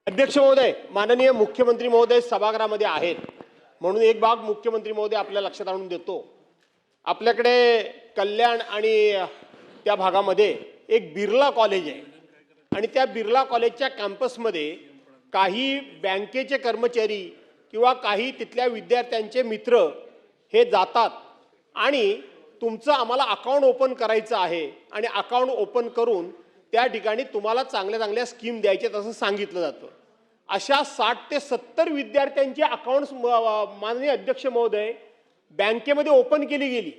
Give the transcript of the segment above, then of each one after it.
अध्यक्ष महोदय, माननीय मुख्यमंत्री महोदय सभागृहामध्ये आहेत म्हणून एक भाग मुख्यमंत्री महोदय आपल्या लक्षात आणून देतो। आपल्याकडे कल्याण आणि त्या भागामध्ये एक बिर्ला कॉलेज आहे आणि त्या बिर्ला कॉलेजच्या कॅम्पसमध्ये काही बँकेचे कर्मचारी किंवा काही तिथल्या विद्यार्थ्यांचे मित्र हे जातात आणि तुमचं आम्हाला अकाउंट ओपन करायचं आहे आणि अकाउंट ओपन करून त्या ठिकाणी तुम्हाला चांगल्या चांगल्या स्कीम द्यायच्यात असं सांगितलं जातं। अशा 60 ते 70 विद्यार्थ्यांची अकाउंट्स माननीय अध्यक्ष महोदय बँकेमध्ये ओपन केली गेली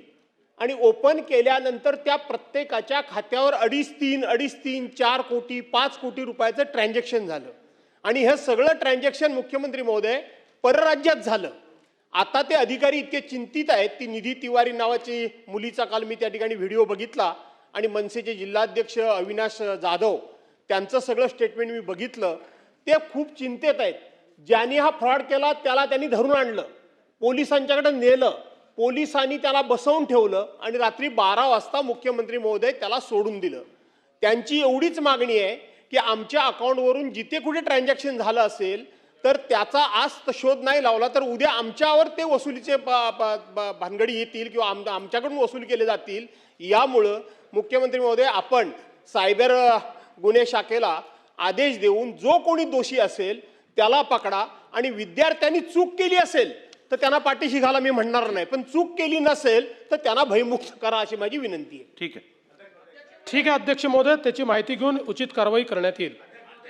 आणि ओपन केल्यानंतर त्या प्रत्येकाच्या खात्यावर 2.5-3, 4 कोटी 5 कोटी रुपयाचं ट्रान्झॅक्शन झालं आणि हे सगळं ट्रान्झॅक्शन मुख्यमंत्री महोदय परराज्यात झालं। आता ते अधिकारी इतके चिंतित आहेत। ती निधी तिवारी नावाची मुलीचा काल मी त्या ठिकाणी व्हिडिओ बघितला आणि मनसेचे जिल्हाध्यक्ष अविनाश जाधव त्यांचं सगळं स्टेटमेंट मी बघितलं। ते खूप चिंतेत आहेत। ज्यांनी हा फ्रॉड केला त्याला त्यांनी धरून आणलं, पोलिसांच्याकडे नेलं, पोलिसांनी त्याला बसवून ठेवलं आणि रात्री 12 वाजता मुख्यमंत्री महोदय त्याला सोडून दिलं। त्यांची एवढीच मागणी आहे की आमच्या अकाउंटवरून जिथे कुठे ट्रान्झॅक्शन झालं असेल तर त्याचा आज शोध नाही लावला तर उद्या आमच्यावर ते वसुलीचे भानगडी येतील किंवा आमच्याकडून वसूल केले जातील। यामुळे मुख्यमंत्री महोदय आपण सायबर गुन्हे शाखेला आदेश देऊन जो कोणी दोषी असेल त्याला पकडा आणि विद्यार्थ्यांनी चूक केली असेल तर त्यांना पाठीशी घाला मी म्हणणार नाही, पण चूक केली नसेल तर त्यांना भयमुक्त करा अशी माझी विनंती आहे। ठीक आहे अध्यक्ष महोदय, त्याची माहिती घेऊन उचित कारवाई करण्यात येईल।